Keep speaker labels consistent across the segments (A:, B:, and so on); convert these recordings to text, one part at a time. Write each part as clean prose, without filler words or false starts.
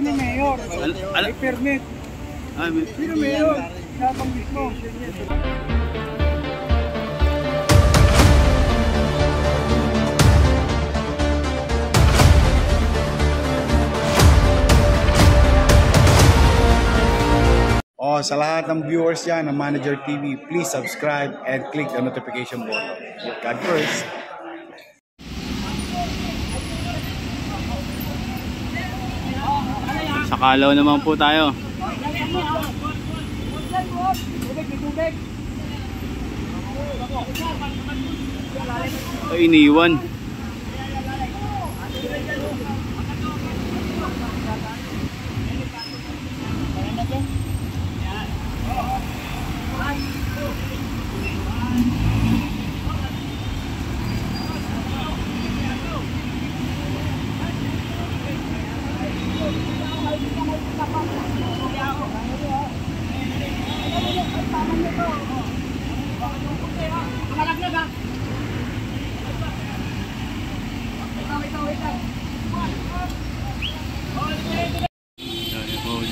A: ni Mayor. May permit. Sino Mayor? Nabanggit mo.
B: Sa lahat ng viewers yan ng Manager TV, please subscribe and click the notification button. God first.
C: Sa Kalaw naman po tayo. Ito iniwan.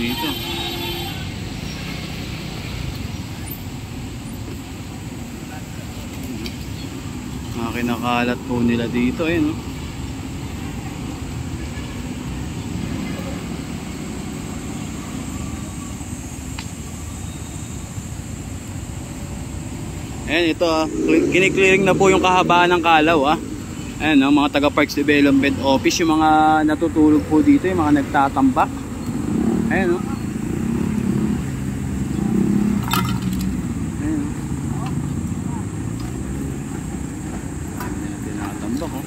C: Dito. Mga kinakalat po nila dito eh, no? Ayan, ito kiniklearing na po yung kahabaan ng Kalaw Ayan, no? Mga taga Parks Development Office, yung mga natutulog po dito, yung mga nagtatambak. Ayan, no? Ayan, no? Ayan, tinatambak,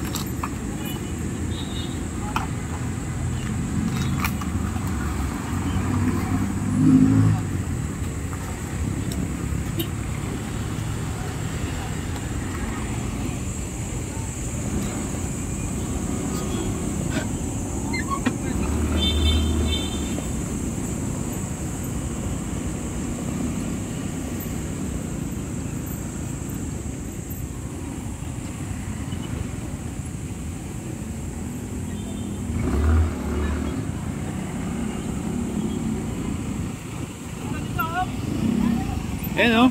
C: Ayan, no?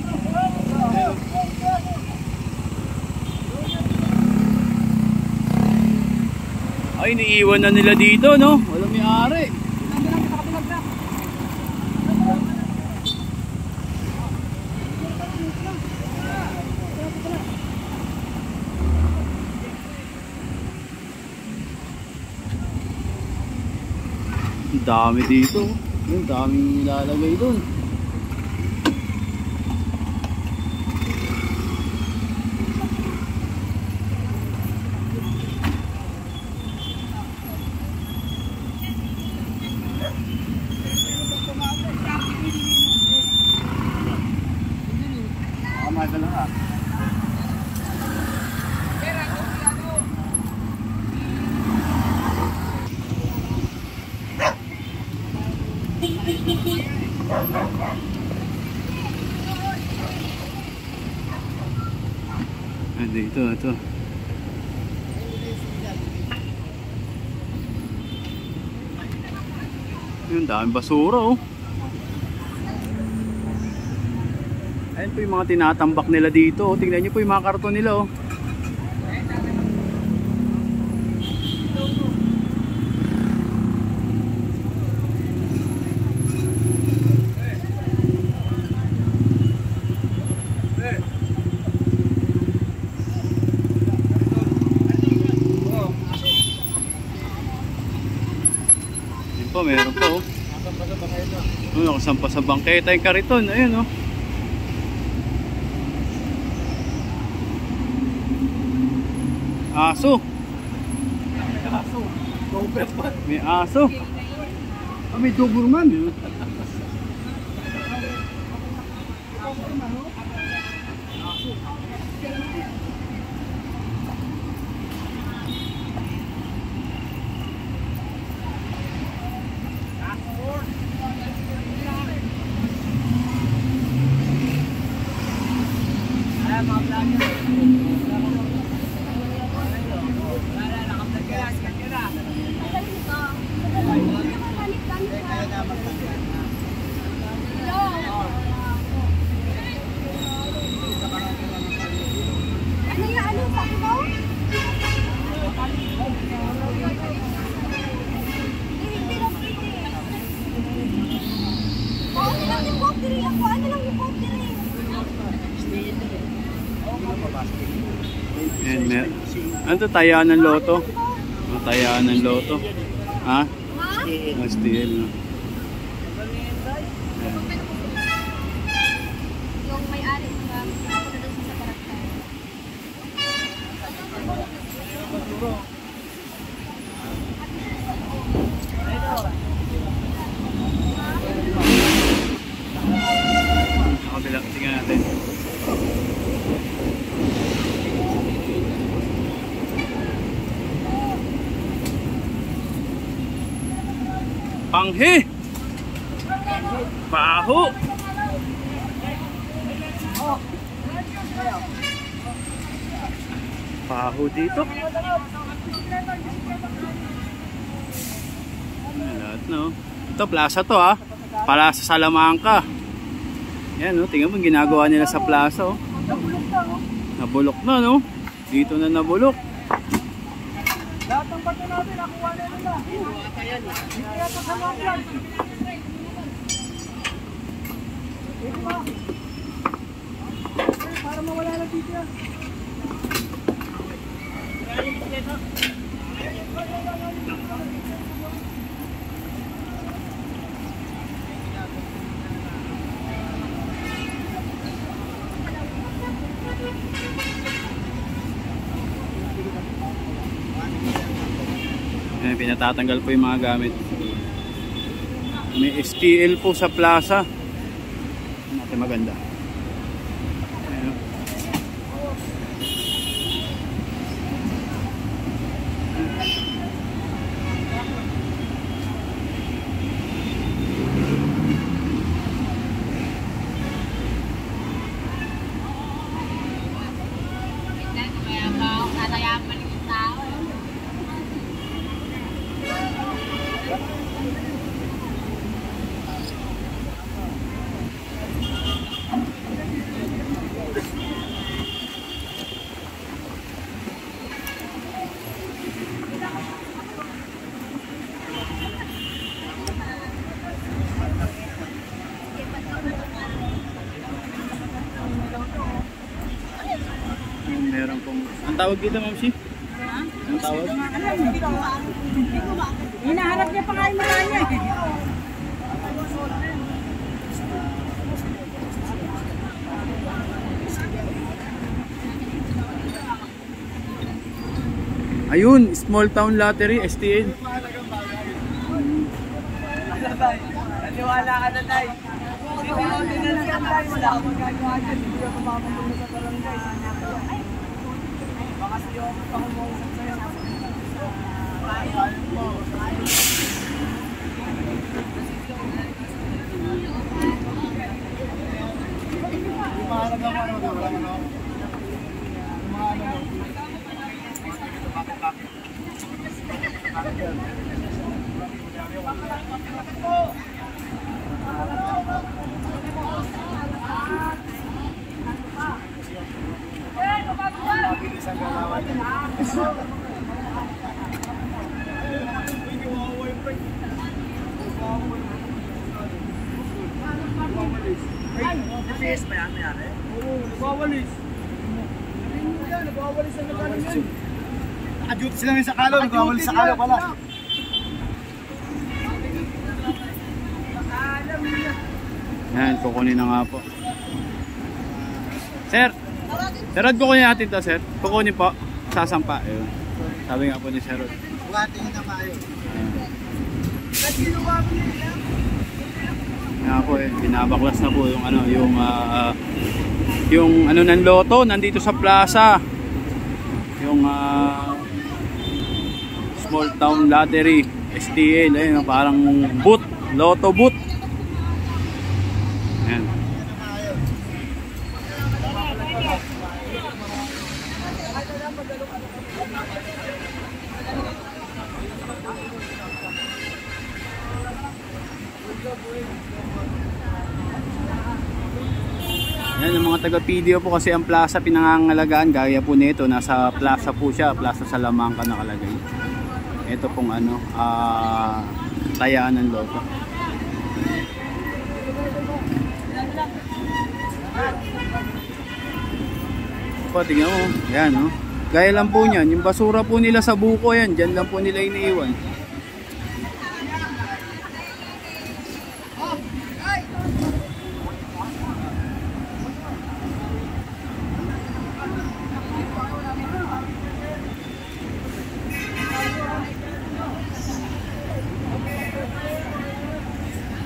C: Ay, iniiwan na nila dito, no? Walang may-ari. Ang dami dito. Ang daming nilalagay doon. Dito, ito. Yung daming basura, Ayan po yung mga tinatambak nila dito, Tingnan nyo po yung mga karton nila, Meron pa nakasampa sa bangketa yung kariton. Ayun aso. May aso.
A: May Doberman.
D: lang yung pottery. Ako, ano lang yung pottery.
C: Ayan, ano to? Tayaan ng loto? Tayaan ng loto. Ha?
D: Ha?
C: Steel, no?
D: Yung may-ari ng ako na doon sa karakter.
C: Sa kabila, tingnan natin. Panghi! Baho! Baho dito. Lahat, no? Ito, plaza to, ha? Plaza Salamanca. Yan, no? Tingnan mo yung ginagawa nila sa plaza, oh. Nabulok na, no? Dito na nabulok.
A: Lahat ng bato natin, nakuha na nila. Hindi yata sa mga vlog. Para mawala na dito yan.
C: Ayan, pinatatanggal po yung mga gamit. May STL po sa plaza. Natin maganda. Ayan. Meron pong... Ang tawag dito, Ma'am Si? Ang tawag?
A: Hinahanap niya pa nga yung mga niya eh.
C: Ayun, Small Town Lottery, STL.
A: Naniwala ka na, Day. Hindi na lang yan, Day. Wala akong magagawa dyan. Hindi ako mapapagulong sa barangay. Baka sa'yo ako pangumungusap sa'yo.
B: GPS pa yan, mayari?
A: Oo, nagwawalis. Nagwawalis ang nagwalis yan.
B: Naka-duty sila ngayon sa Kalo, nagwawalis sa Kalo pala.
C: Yan, kukunin na nga po. Sir! Sir Rod, kukunin natin to, sir. Kukunin po. Sasampa. Ayun. Sabi nga po ni Sir Rod.
B: Bukatingin na maayo.
C: Nga po eh, binabaklas na po yung ano, yung ano ng loto nandito sa plaza. Yung Small Town Lottery, STL, ayun, parang boot, loto boot. Ayan. Yan yung mga taga-PDO po kasi ang plaza pinangangalagaan gaya po nito, nasa plaza po siya, Plaza Salamanca nakalagay. Ito pong ano, tayaan ng loto. Po, tingnan mo. Yan, no? Gaya lang po niyan. Yung basura po nila sa buko, yan. Diyan lang po nila iniiwan.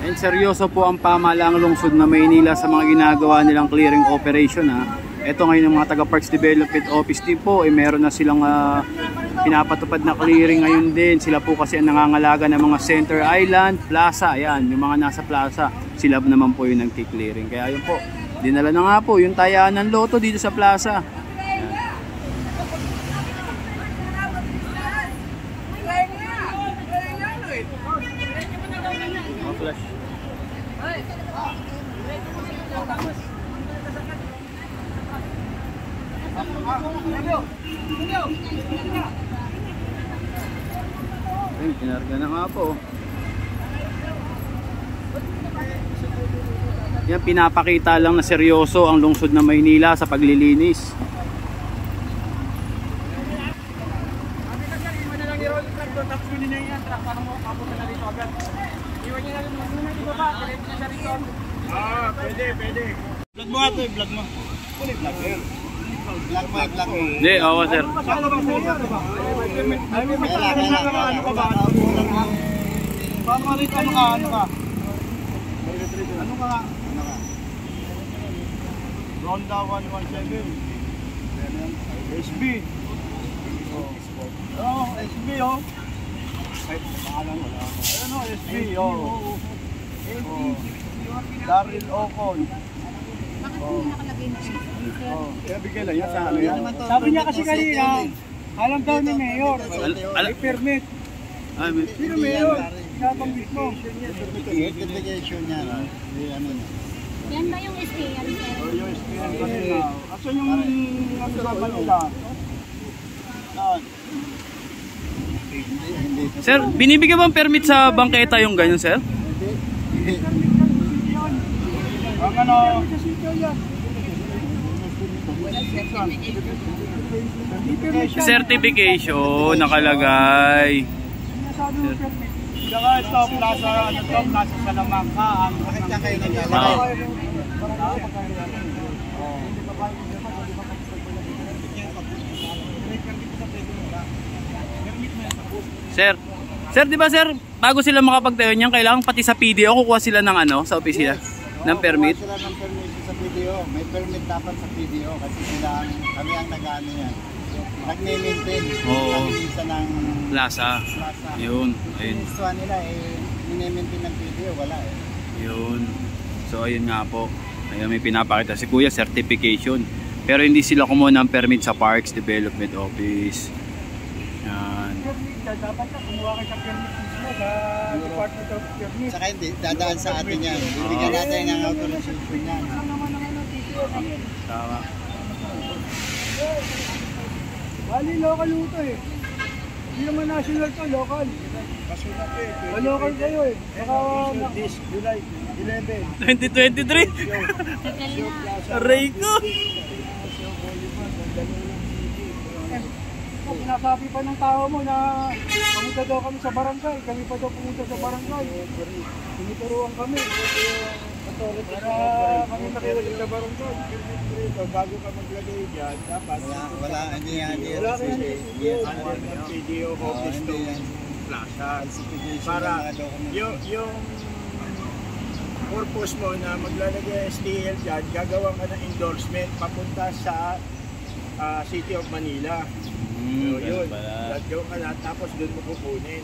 C: And seryoso po ang pamahalaang lungsod na Maynila sa mga ginagawa nilang clearing operation, ha. Ito ngayon ng mga taga Parks Development Office din po, meron na silang pinapatupad na clearing ngayon din. Sila po kasi ang nangangalaga ng mga Center Island, Plaza, ayan, yung mga nasa Plaza, sila naman po yung nagki-clearing. Kaya yun po, dinala na nga po yung tayaan ng loto dito sa Plaza. Ayun, kinarga na nga po. Yan, pinapakita lang na seryoso ang lungsod ng Maynila sa paglilinis.
A: Pwede. Vlog mo ito, vlog mo. Vlog mo.
C: Hindi, oo sir.
A: Ano ka ba? Ano ka? Ronda 117. SB. Oh, SB oh. Ano, SB oh. Daryl Ocon. Kaya bigay lang yan sa ano yan. Sabi niya kasi kanina, alam daw ni Mayor, may permit. Sino Mayor? Nabanggit mo.
B: Certification niya.
D: Yan ba yung SPL?
A: Yung SPL kanina. Asan yung sabi nila?
C: Sir, binibigyan bang permit sa bangketa yung ganyan, sir?
A: Ang ano?
C: Certification nakalagay.
A: Saka ito, plaza Salamanca. Bakit ka kayo naglalagay?
C: Sir, di ba sir, bago sila makapagtayo niyan, kailangan pati sa PDO kukuha sila ng ano, sa opisina, ng permit?
B: Sila ng permit sa PDO. May permit dapat sa PDO kasi kami ang nag-ano yan. Nag-maintain.
C: Oo.
B: Nag-iisa ng
C: Plaza. Yun, ayun.
B: Gusto nila mini-maintain ng PDO, wala eh.
C: Yun. So ayun nga po. Ayun, may pinapakita si Kuya, certification. Pero hindi sila kumuha ng permit sa Parks Development Office. Yan.
A: Dapat na kumuha kayo sa permit mismo sa Department of Permit.
B: Saka hindi, dadaan sa atin yan. Bibigyan natin ng authorization yan.
C: Tama.
A: Bali, local ito eh. Hindi naman national to, local. Kasunat eh. Local kayo eh. Saka this July 11.
C: 2023? Aray ko!
A: Sinasabi pa ng tao mo na pumunta daw kami sa barangay. Kami pa daw pumunta sa barangay. Tinuturuan kami. Para kami nakinig sa barangay. Bago ka maglagay dyan, dapat
B: Wala, hindi yan.
A: wala kayo ng PDO office to plaza. Para yung purpose mo na maglalagay STL dyan, gagawa ka ng endorsement papunta sa City of Manila. So yun, gagawin ka na, tapos doon mo kukunin.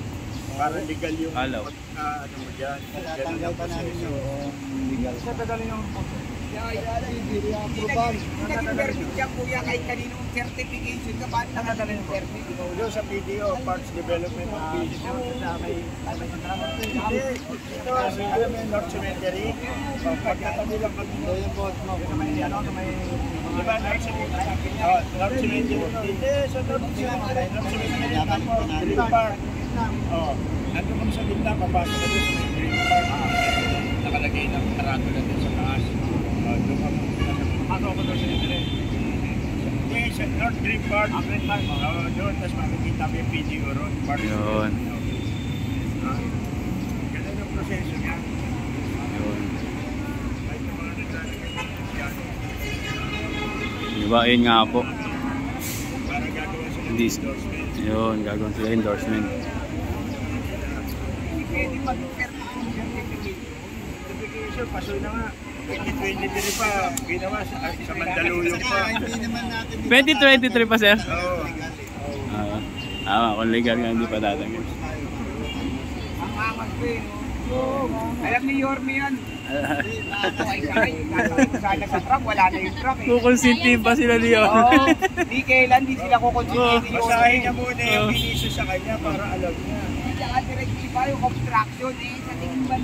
A: Para legal yung ano mo dyan.
B: Tatanggal pa namin yung legal.
A: Sa dadalhin yung
E: Permit yan kuya kahit kaninong certification ka, bakit nakadala yung permit?
A: doon sa PDO, Parks Development Office. Ito, alam mo yung North Cemetery. Pagkatabi lang kami mo yung boat mo. Diba, North Cemetery? North Cemetery. Hindi, sa North Cemetery. North Cemetery. Green Park. Nandun kami sa gitna, papasok ka doon sa Green Park. Nakalagay ng karado na din sa taas. North Green Park. Doon, tapos makikita mo yung PDO Road.
C: Yun.
A: Ganun ang proseso niya.
C: Yun.
A: Kahit yung mga naglalagay ng yan,
C: Diba, ayun nga po.
A: para gagawa sila ng
C: Hindi.
A: endorsement.
C: Yun, gagawin sila endorsement.
E: Pwede mag-certification.
A: Certification, paso na nga. 2023 pa, ginawa sa Mandaluyong pa.
C: 2023 pa, sir?
A: Oo.
C: Kung legal nga, hindi pa tatanggal.
E: Ang angas ko eh. Alam ni Yorme yan. Ako ay sakay. Sana sa truck, wala na yung truck eh.
C: Kukonsintin pa sila niyo.
E: Oo. Di kailan, di sila kukonsintin ni Yorme.
A: Basahin niya muna yung inisyo sa kanya para alam niya.
E: Tsaka directly pa yung obstruction eh. Sa tingin ba?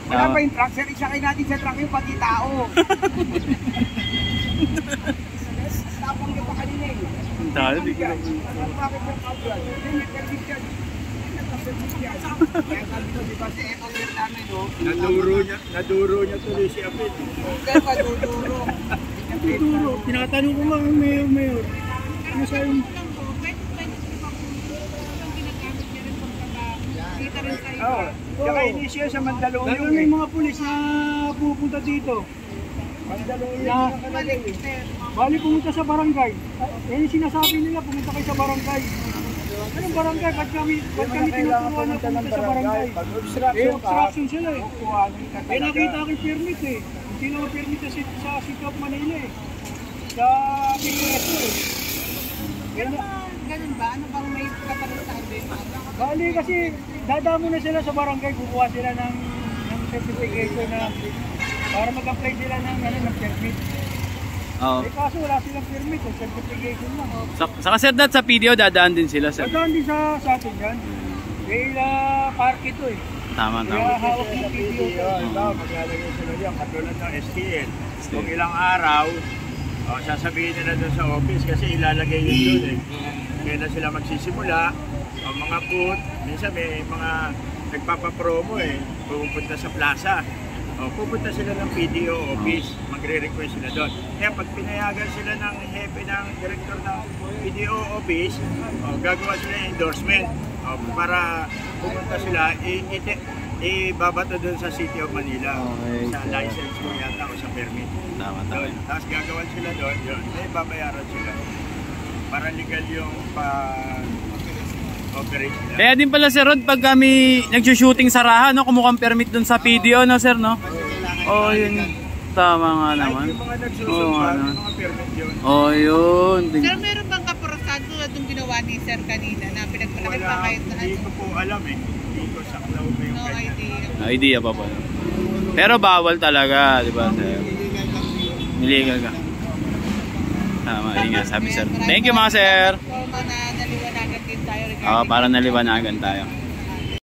E: Wala pa yung truck, sir. Isakay natin sa truck yung pati tao. Tapang niyo pa kanina eh.
C: Dahil, di ko.
E: Bakit yung kabral? Hindi, may permit yan. Kaya sabi ko, di ba, sa economy namin, no?
A: Naduro niya tuloy si Apit.
E: Kaya maduduro.
A: Naduro. Tinatanong ko nga ang mayor. Ano sa yung... Oo. Saka inisyo sa Mandaluyong.
F: Lalo na yung mga pulis na pupunta dito.
A: Mandaluyong
F: Na,
A: na nakalagay.
F: bali pumunta sa barangay. Yan yung sinasabi nila, pumunta kayo sa barangay. Anong barangay? Ba't kami tinuturuan na pumunta sa barangay?
A: Pag
F: Eh,
A: obstruction ka,
F: obstruction sila eh. Eh, nakita ko yung permit eh. Hindi naman permit sa City of Manila eh. Sa PPSO eh.
E: Pero ganun ba? Ano bang may kaparusahan din?
F: Bali kasi dadamo na sila sa barangay, kukuha sila ng certification na para mag-apply sila ng permit.
C: Oo.
F: Eh kaso wala silang permit, certification lang.
C: Saka sir, sa PDO, dadaan din sila, sir.
F: Dadaan din sa atin yan. Dahil park ito eh.
C: Tama,
F: Kaya
C: tama.
F: hawak ng PDO.
A: maglalagay sila diyan katulad ng STL. Kung ilang araw, sasabihin nila doon sa office kasi ilalagay yun doon eh. Kaya na sila magsisimula, mga booth, minsan may mga nagpapapromo eh, pupunta sa plaza. Pupunta sila ng PDO office, magre-request sila doon. Kaya pag pinayagan sila ng hepe ng director ng PDO office, gagawa sila ng endorsement para pumunta sila, ibabato doon sa City of Manila,
C: Okay.
A: sa license mo yata o sa permit.
C: Tama, tama.
A: Tapos gagawan sila doon, yun, may babayaran sila. Para legal yung operate nila.
C: Kaya din pala, sir Rod, pag kami nag-shooting sa Raha, no, kumukhang permit dun sa PDO, no, sir, no? Oo, yun. Tama nga naman.
A: Yung mga
C: Oo,
A: nagsusunod,
C: ano.
A: yung mga permit yun.
C: Oo, yun.
E: Sir, meron bang kaparusahan tulad ng ginawa ni Sir kanina na pinagpalaki pa
A: Wala,
E: kahit na
A: hindi ko po alam eh. Hindi ko saklaw ba yung
E: no
A: ganyan.
E: idea.
C: Idea pa po. Pero bawal talaga, di ba, sir? Illegal ka. Tama, yun nga sabi, sir. Thank you, mga sir.
E: So, na naliwanagan din tayo
C: Oo, para naliwanagan tayo.